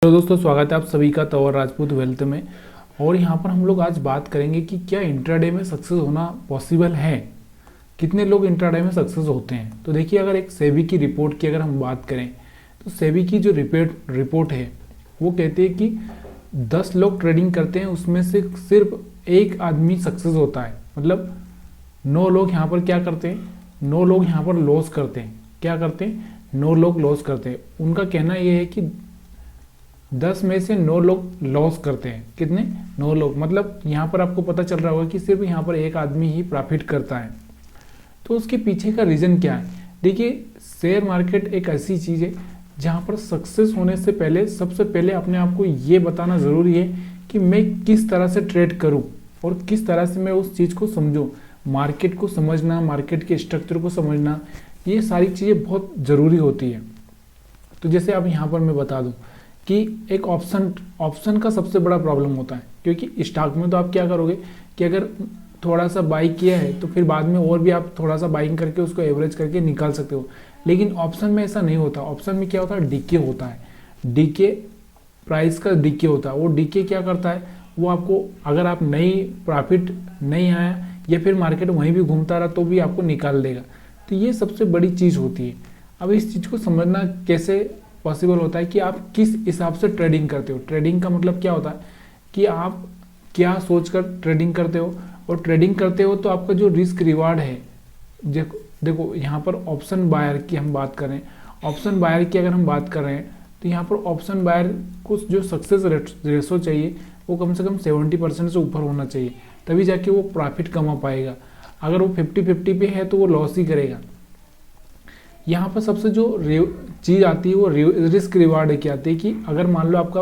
Hello दोस्तों, स्वागत है आप सभी का तंवर राजपूत वेल्थ में। और यहाँ पर हम लोग आज बात करेंगे कि क्या इंट्राडे में सक्सेस होना पॉसिबल है। कितने लोग इंट्राडे में सक्सेस होते हैं। तो देखिए, अगर एक सेबी की रिपोर्ट की अगर हम बात करें तो सेबी की जो रिपोर्ट है वो कहती है कि 10 लोग ट्रेडिंग करते हैं, उसमें से सिर्फ एक आदमी सक्सेस होता है। मतलब 9 लोग यहाँ पर क्या करते हैं, 9 लोग यहाँ पर लॉस करते हैं। क्या करते हैं, 9 लोग लॉस करते हैं। उनका कहना यह है कि 10 में से 9 लोग लॉस करते हैं। कितने, 9 लोग। मतलब यहाँ पर आपको पता चल रहा होगा कि सिर्फ यहाँ पर एक आदमी ही प्रॉफिट करता है। तो उसके पीछे का रीज़न क्या है। देखिए, शेयर मार्केट एक ऐसी चीज़ है जहाँ पर सक्सेस होने से पहले सबसे पहले अपने आप को ये बताना ज़रूरी है कि मैं किस तरह से ट्रेड करूँ और किस तरह से मैं उस चीज़ को समझूँ। मार्केट को समझना, मार्केट के स्ट्रक्चर को समझना, ये सारी चीज़ें बहुत ज़रूरी होती है। तो जैसे अब यहाँ पर मैं बता दूँ कि एक ऑप्शन का सबसे बड़ा प्रॉब्लम होता है, क्योंकि स्टॉक में तो आप क्या करोगे कि अगर थोड़ा सा बाई किया है तो फिर बाद में और भी आप थोड़ा सा बाइंग करके उसको एवरेज करके निकाल सकते हो। लेकिन ऑप्शन में ऐसा नहीं होता। ऑप्शन में क्या होता है, डीके होता है। डीके, प्राइस का डीके होता है। वो डीके क्या करता है, वो आपको अगर आप नई प्रॉफिट नहीं आया या फिर मार्केट वहीं भी घूमता रहा तो भी आपको निकाल देगा। तो ये सबसे बड़ी चीज़ होती है। अब इस चीज़ को समझना कैसे पॉसिबल होता है कि आप किस हिसाब से ट्रेडिंग करते हो। ट्रेडिंग का मतलब क्या होता है कि आप क्या सोचकर ट्रेडिंग करते हो, और ट्रेडिंग करते हो तो आपका जो रिस्क रिवार्ड है। देखो यहाँ पर ऑप्शन बायर की हम बात करें, ऑप्शन बायर की अगर हम बात कर रहे हैं तो यहाँ पर ऑप्शन बायर को जो सक्सेस रेशो चाहिए वो कम से कम 70% से ऊपर होना चाहिए, तभी जाके वो प्रॉफिट कमा पाएगा। अगर वो 50-50 पे है तो वो लॉस ही करेगा। यहाँ पर सबसे जो चीज़ आती है वो रिस्क रिवार्ड की आती है कि अगर मान लो आपका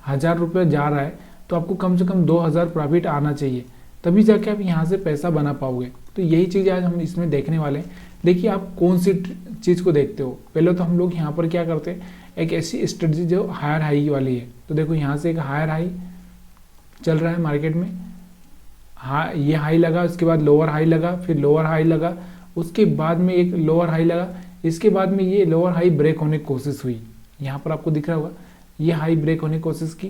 1000 रुपये जा रहा है तो आपको कम से कम 2000 प्रॉफिट आना चाहिए, तभी जाके आप यहाँ से पैसा बना पाओगे। तो यही चीज़ आज हम इसमें देखने वाले हैं। देखिए, आप कौन सी चीज़ को देखते हो। पहले तो हम लोग यहाँ पर क्या करते हैं, एक ऐसी स्ट्रेटजी जो हायर हाई वाली है। तो देखो, यहाँ से एक हायर हाई चल रहा है मार्केट में। हाँ, ये हाई लगा, उसके बाद लोअर हाई लगा, फिर लोअर हाई लगा, उसके बाद में एक लोअर हाई लगा, इसके बाद में ये लोअर हाई ब्रेक होने की कोशिश हुई। यहाँ पर आपको दिख रहा होगा, ये हाई ब्रेक होने की कोशिश की।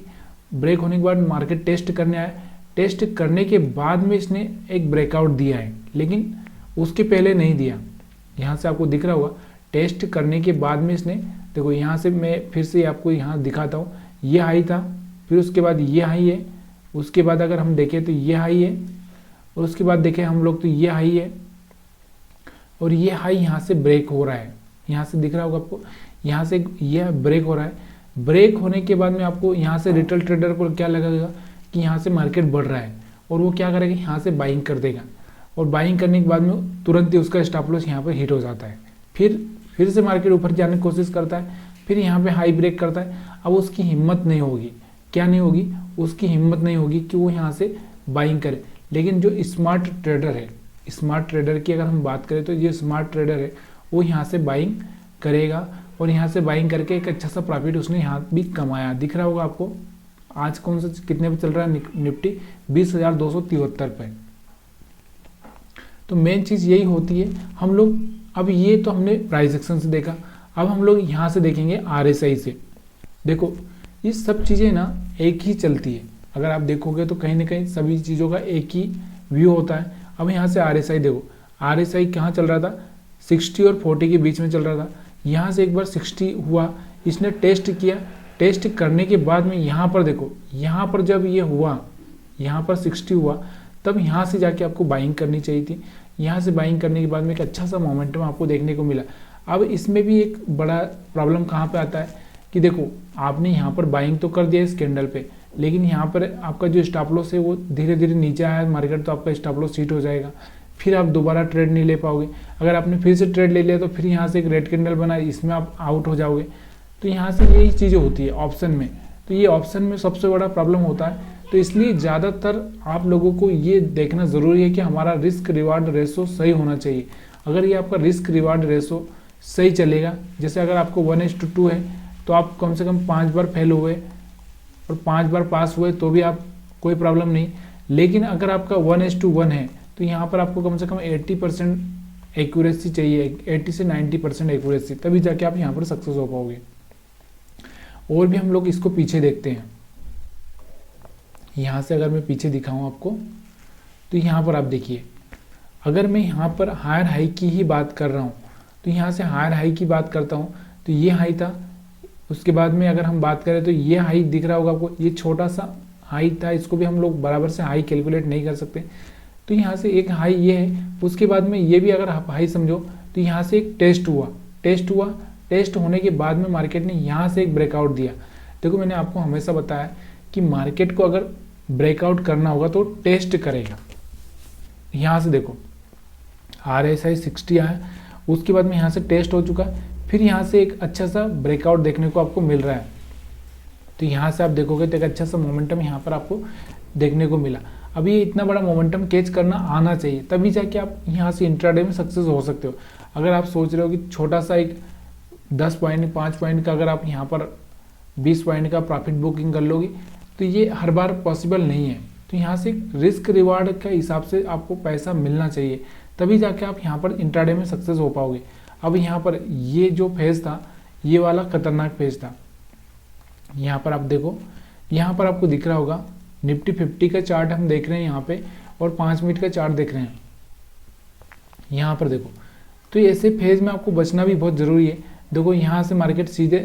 ब्रेक होने के बाद मार्केट टेस्ट करने आया। टेस्ट करने के बाद में इसने एक ब्रेकआउट दिया है, लेकिन उसके पहले नहीं दिया। यहाँ से आपको दिख रहा होगा, टेस्ट करने के बाद में इसने, देखो यहाँ से मैं फिर से आपको यहाँ दिखाता हूँ। ये हाई था, फिर उसके बाद ये हाई है, उसके बाद अगर हम देखें तो ये हाई है, और उसके बाद देखें हम लोग तो ये हाई है, और ये हाई यहाँ से ब्रेक हो रहा है। यहाँ से दिख रहा होगा आपको, यहाँ से ये ब्रेक हो रहा है। ब्रेक होने के बाद में आपको यहाँ से रिटेल ट्रेडर को क्या लगेगा कि यहाँ से मार्केट बढ़ रहा है, और वो क्या करेगा, यहाँ से बाइंग कर देगा। और बाइंग करने के बाद में तुरंत ही उसका स्टॉप लॉस यहाँ पर हिट हो जाता है। फिर से मार्केट ऊपर जाने की कोशिश करता है, फिर यहाँ पे हाई ब्रेक करता है। अब उसकी हिम्मत नहीं होगी, क्या नहीं होगी, उसकी हिम्मत नहीं होगी कि वो यहाँ से बाइंग करे। लेकिन जो स्मार्ट ट्रेडर है, स्मार्ट ट्रेडर की अगर हम बात करें तो ये स्मार्ट ट्रेडर है, वो यहाँ से बाइंग करेगा, और यहाँ से बाइंग करके एक अच्छा सा प्रॉफिट उसने यहाँ भी कमाया। दिख रहा होगा आपको, आज कौन सा कितने पे चल रहा है निफ्टी, 20,273 पे। तो मेन चीज़ यही होती है। हम लोग अब ये तो हमने प्राइस एक्शन से देखा, अब हम लोग यहाँ से देखेंगे RSI से। देखो, ये सब चीज़ें ना एक ही चलती है। अगर आप देखोगे तो कहीं ना कहीं सभी चीज़ों का एक ही व्यू होता है। अब यहाँ से RSI देखो, RSI कहाँ चल रहा था, 60 और 40 के बीच में चल रहा था। यहाँ से एक बार 60 हुआ, इसने टेस्ट किया। टेस्ट करने के बाद में यहाँ पर देखो, यहाँ पर जब ये हुआ, यहाँ पर 60 हुआ, तब यहाँ से जाके आपको बाइंग करनी चाहिए थी। यहाँ से बाइंग करने के बाद में एक अच्छा सा मोमेंटम आपको देखने को मिला। अब इसमें भी एक बड़ा प्रॉब्लम कहाँ पे आता है कि देखो, आपने यहाँ पर बाइंग तो कर दिया इस कैंडल पे, लेकिन यहाँ पर आपका जो स्टॉप लॉस है वो धीरे धीरे नीचे आया मार्केट, तो आपका स्टॉप लॉस हिट हो जाएगा। फिर आप दोबारा ट्रेड नहीं ले पाओगे। अगर आपने फिर से ट्रेड ले लिया तो फिर यहाँ से एक रेड कैंडल बना, इसमें आप आउट हो जाओगे। तो यहाँ से यही चीज़ें होती है ऑप्शन में। तो ये ऑप्शन में सबसे बड़ा प्रॉब्लम होता है। तो इसलिए ज़्यादातर आप लोगों को ये देखना ज़रूरी है कि हमारा रिस्क रिवार्ड रेशो सही होना चाहिए। अगर ये आपका रिस्क रिवार्ड रेशो सही चलेगा, जैसे अगर आपको 1:2 है तो आप कम से कम 5 बार फेल हुए और 5 बार पास हुए तो भी आप कोई प्रॉब्लम नहीं। लेकिन अगर आपका 1:1 है तो यहाँ पर आपको कम से कम 80% एक्यूरेसी चाहिए, 80 से 90% एक्यूरेसी, तभी जाके आप यहाँ पर सक्सेस हो पाओगे। और भी हम लोग इसको पीछे देखते हैं। यहाँ से अगर मैं पीछे दिखाऊं आपको, तो यहाँ पर आप देखिए, अगर मैं यहाँ पर हायर हाई की ही बात कर रहा हूँ, तो यहाँ से हायर हाई की बात करता हूँ, तो ये हाई था, उसके बाद में अगर हम बात करें तो ये हाई दिख रहा होगा आपको, ये छोटा सा हाई था, इसको भी हम लोग बराबर से हाई कैलकुलेट नहीं कर सकते। तो यहाँ से एक हाई ये है, उसके बाद में ये भी अगर आप हाई समझो, तो यहाँ से एक टेस्ट हुआ, टेस्ट होने के बाद में मार्केट ने यहाँ से एक ब्रेकआउट दिया। देखो मैंने आपको हमेशा बताया कि मार्केट को अगर ब्रेकआउट करना होगा तो टेस्ट करेगा। यहाँ से देखो RSI 60 आया, उसके बाद में यहाँ से टेस्ट हो चुका है, फिर यहाँ से एक अच्छा सा ब्रेकआउट देखने को आपको मिल रहा है। तो यहाँ से आप देखोगे तो एक अच्छा सा मोमेंटम यहाँ पर आपको देखने को मिला। अब ये इतना बड़ा मोमेंटम कैच करना आना चाहिए, तभी जाके आप यहाँ से इंट्राडे में सक्सेस हो सकते हो। अगर आप सोच रहे हो कि छोटा सा एक 10 पॉइंट 5 पॉइंट का अगर आप यहाँ पर 20 पॉइंट का प्रॉफिट बुकिंग कर लोगे, तो ये हर बार पॉसिबल नहीं है। तो यहाँ से रिस्क रिवार्ड के हिसाब से आपको पैसा मिलना चाहिए, तभी जाके आप यहाँ पर इंट्राडे में सक्सेस हो पाओगे। अब यहाँ पर ये जो फेज था, ये वाला खतरनाक फेज था। यहाँ पर आप देखो, यहाँ पर आपको दिख रहा होगा निफ्टी 50 का चार्ट हम देख रहे हैं यहाँ पे, और 5 मिनट का चार्ट देख रहे हैं यहाँ पर देखो। तो ऐसे फेज में आपको बचना भी बहुत ज़रूरी है। देखो यहाँ से मार्केट सीधे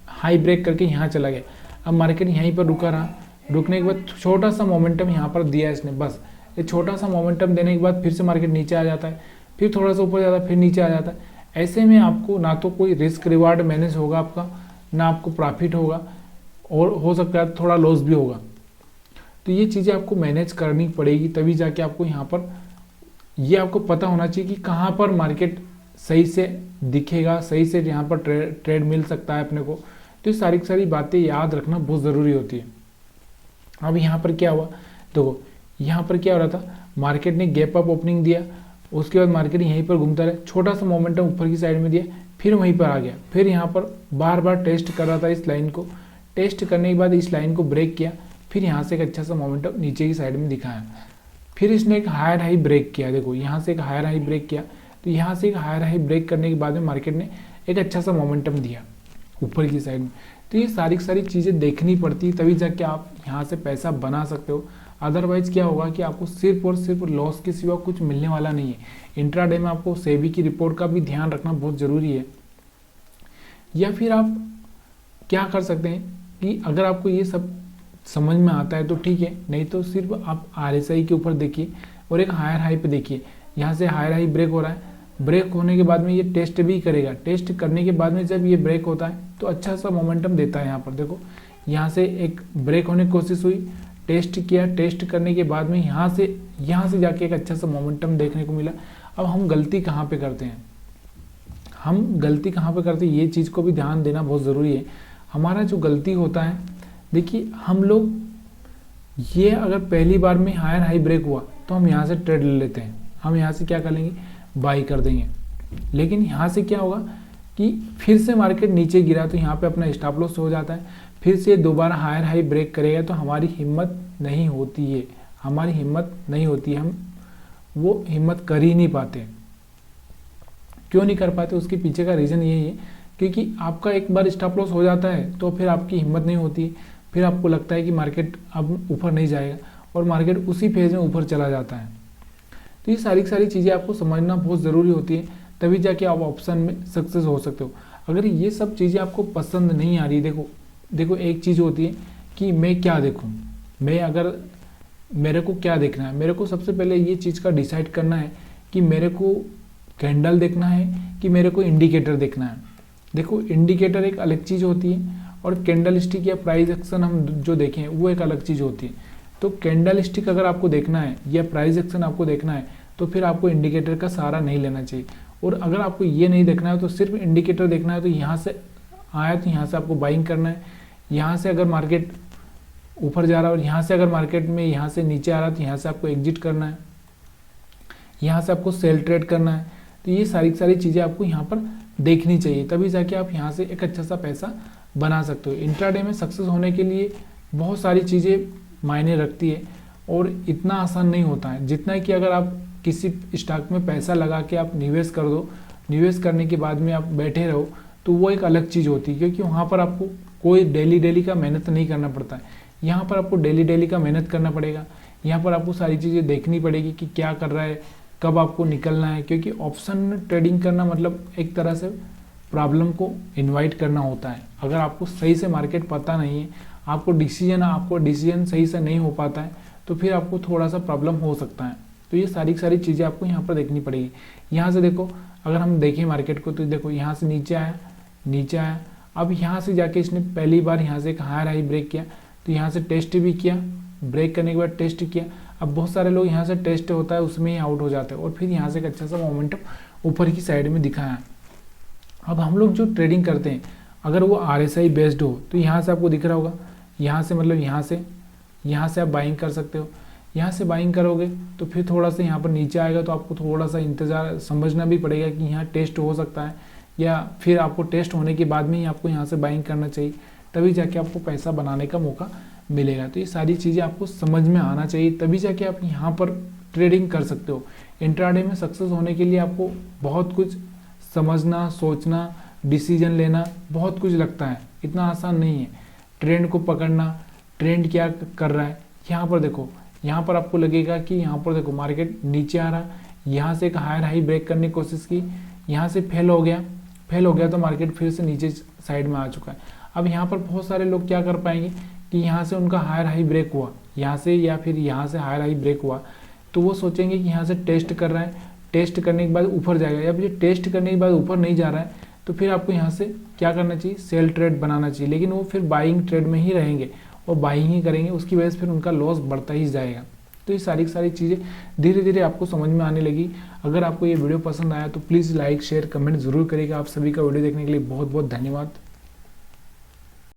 हाई ब्रेक करके यहाँ चला गया, अब मार्केट यहीं पर रुका रहा, रुकने के बाद छोटा सा मोमेंटम यहाँ पर दिया इसने, बस ये छोटा सा मोमेंटम देने के बाद फिर से मार्केट नीचे आ जाता है, फिर थोड़ा सा ऊपर जाता है, फिर नीचे आ जाता है। ऐसे में आपको ना तो कोई रिस्क रिवार्ड मैनेज होगा आपका, ना आपको प्रॉफिट होगा, और हो सकता है थोड़ा लॉस भी होगा। तो ये चीज़ें आपको मैनेज करनी पड़ेगी, तभी जाके आपको यहाँ पर ये आपको पता होना चाहिए कि कहाँ पर मार्केट सही से दिखेगा, सही से यहाँ पर ट्रेड मिल सकता है अपने को। तो ये सारी सारी बातें याद रखना बहुत ज़रूरी होती है। अब यहाँ पर क्या हुआ, देखो यहाँ पर क्या हो रहा था, मार्केट ने गैप अप ओपनिंग दिया, उसके बाद मार्केट यहीं पर घूमता रहा, छोटा सा मोमेंटम ऊपर की साइड में दिया, फिर वहीं पर आ गया, फिर यहाँ पर बार बार टेस्ट कर रहा था इस लाइन को, टेस्ट करने के बाद इस लाइन को ब्रेक किया, फिर यहाँ से एक अच्छा सा मोमेंटम नीचे की साइड में दिखाया, फिर इसने एक हायर हाई ब्रेक किया। देखो यहाँ से एक हायर हाई ब्रेक किया, तो यहाँ से एक हायर हाई ब्रेक करने के बाद में मार्केट ने एक अच्छा सा मोमेंटम दिया ऊपर की साइड में। तो ये सारी चीज़ें देखनी पड़ती है, तभी जाके आप यहाँ से पैसा बना सकते हो। अदरवाइज क्या होगा कि आपको सिर्फ और सिर्फ लॉस के सिवा कुछ मिलने वाला नहीं है। इंट्राडे में आपको सेबी की रिपोर्ट का भी ध्यान रखना बहुत ज़रूरी है। या फिर आप क्या कर सकते हैं कि अगर आपको ये सब समझ में आता है तो ठीक है, नहीं तो सिर्फ आप RSI के ऊपर देखिए और एक हायर हाई पे देखिए। यहाँ से हायर हाई ब्रेक हो रहा है, ब्रेक होने के बाद में ये टेस्ट भी करेगा, टेस्ट करने के बाद में जब ये ब्रेक होता है तो अच्छा सा मोमेंटम देता है। यहाँ पर देखो, यहाँ से एक ब्रेक होने की कोशिश हुई, टेस्ट किया, टेस्ट करने के बाद में यहाँ से जाके एक अच्छा सा मोमेंटम देखने को मिला। अब हम गलती कहाँ पे करते हैं, ये चीज़ को भी ध्यान देना बहुत ज़रूरी है। हमारा जो गलती होता है, देखिए हम लोग ये अगर पहली बार में हायर हाई ब्रेक हुआ तो हम यहाँ से ट्रेड ले लेते हैं, हम यहाँ से क्या कर लेंगे, बाई कर देंगे। लेकिन यहाँ से क्या होगा कि फिर से मार्केट नीचे गिरा तो यहाँ पे अपना स्टॉप लॉस हो जाता है, फिर से दोबारा हायर हाई ब्रेक करेगा तो हमारी हिम्मत नहीं होती है, हम वो हिम्मत कर ही नहीं पाते। क्यों नहीं कर पाते, उसके पीछे का रीज़न यही है क्योंकि आपका एक बार स्टॉप लॉस हो जाता है तो फिर आपकी हिम्मत नहीं होती, फिर आपको लगता है कि मार्केट अब ऊपर नहीं जाएगा और मार्केट उसी फेज में ऊपर चला जाता है। तो ये सारी चीज़ें आपको समझना बहुत ज़रूरी होती है, तभी जाके आप ऑप्शन में सक्सेस हो सकते हो। अगर ये सब चीज़ें आपको पसंद नहीं आ रही, देखो एक चीज़ होती है कि मैं क्या देखूँ, मेरे को क्या देखना है। मेरे को सबसे पहले ये चीज़ का डिसाइड करना है कि मेरे को कैंडल देखना है कि मेरे को इंडिकेटर देखना है। देखो इंडिकेटर एक अलग चीज़ होती है और कैंडल स्टिक या प्राइस एक्शन हम जो देखें वो एक अलग चीज़ होती है। तो कैंडल स्टिक अगर आपको देखना है या प्राइस एक्शन आपको देखना है तो फिर आपको इंडिकेटर का सहारा नहीं लेना चाहिए। और अगर आपको ये नहीं देखना है तो सिर्फ इंडिकेटर देखना है, तो यहाँ से आया तो यहाँ से आपको बाइंग करना है। यहाँ से अगर मार्केट ऊपर जा रहा है और यहाँ से अगर मार्केट में यहाँ से नीचे आ रहा है तो यहाँ से आपको एग्जिट करना है, यहाँ से आपको सेल ट्रेड करना है। तो ये सारी चीज़ें आपको यहाँ पर देखनी चाहिए, तभी जाके आप यहाँ से एक अच्छा सा पैसा बना सकते हो। इंट्राडे में सक्सेस होने के लिए बहुत सारी चीज़ें मायने रखती है और इतना आसान नहीं होता है जितना कि अगर आप किसी स्टॉक में पैसा लगा के आप निवेश कर दो, निवेश करने के बाद में आप बैठे रहो तो वो एक अलग चीज़ होती है, क्योंकि वहाँ पर आपको कोई डेली का मेहनत नहीं करना पड़ता है। यहाँ पर आपको डेली का मेहनत करना पड़ेगा। यहाँ पर आपको सारी चीज़ें देखनी पड़ेगी कि क्या कर रहा है, कब आपको निकलना है, क्योंकि ऑप्शन ट्रेडिंग करना मतलब एक तरह से प्रॉब्लम को इनवाइट करना होता है। अगर आपको सही से मार्केट पता नहीं है, आपको डिसीजन सही से नहीं हो पाता है, तो फिर आपको थोड़ा सा प्रॉब्लम हो सकता है। तो ये सारी चीज़ें आपको यहाँ पर देखनी पड़ेगी। यहाँ से देखो, अगर हम देखें मार्केट को, तो देखो यहाँ से नीचे आया, अब यहाँ से जाके इसने पहली बार यहाँ से एक हायर हाई ब्रेक किया, तो यहाँ से टेस्ट भी किया, ब्रेक करने के बाद टेस्ट किया। अब बहुत सारे लोग यहाँ से टेस्ट होता है उसमें ही आउट हो जाते हैं, और फिर यहाँ से एक अच्छा सा मोमेंटम ऊपर की साइड में दिखाया। अब हम लोग जो ट्रेडिंग करते हैं, अगर वो RSI बेस्ड हो, तो यहाँ से आपको दिख रहा होगा, यहाँ से मतलब यहाँ से आप बाइंग कर सकते हो। यहाँ से बाइंग करोगे तो फिर थोड़ा सा यहाँ पर नीचे आएगा, तो आपको थोड़ा सा इंतज़ार समझना भी पड़ेगा कि यहाँ टेस्ट हो सकता है, या फिर आपको टेस्ट होने के बाद में ही आपको यहाँ से बाइंग करना चाहिए, तभी जाके आपको पैसा बनाने का मौका मिलेगा। तो ये सारी चीज़ें आपको समझ में आना चाहिए, तभी जाके आप यहाँ पर ट्रेडिंग कर सकते हो। इंट्राडे में सक्सेस होने के लिए आपको बहुत कुछ समझना, सोचना, डिसीजन लेना, बहुत कुछ लगता है, इतना आसान नहीं है। ट्रेंड को पकड़ना, ट्रेंड क्या कर रहा है, यहाँ पर देखो, यहाँ पर आपको लगेगा कि यहाँ पर देखो मार्केट नीचे आ रहा, यहाँ से एक हायर हाई ब्रेक करने की कोशिश की, यहाँ से फेल हो गया तो मार्केट फिर से नीचे साइड में आ चुका है। अब यहाँ पर बहुत सारे लोग क्या कर पाएंगे कि यहाँ से उनका हायर हाई ब्रेक हुआ, यहाँ से या फिर यहाँ से हायर हाई ब्रेक हुआ, तो वो सोचेंगे कि यहाँ से टेस्ट कर रहा है, टेस्ट करने के बाद ऊपर जाएगा, या फिर टेस्ट करने के बाद ऊपर नहीं जा रहा है, तो फिर आपको यहाँ से क्या करना चाहिए, सेल ट्रेड बनाना चाहिए। लेकिन वो फिर बाइंग ट्रेड में ही रहेंगे और बाइंग ही करेंगे, उसकी वजह से फिर उनका लॉस बढ़ता ही जाएगा। तो ये सारी चीज़ें धीरे धीरे आपको समझ में आने लगी। अगर आपको ये वीडियो पसंद आया तो प्लीज़ लाइक शेयर कमेंट ज़रूर करिएगा। आप सभी का वीडियो देखने के लिए बहुत बहुत धन्यवाद।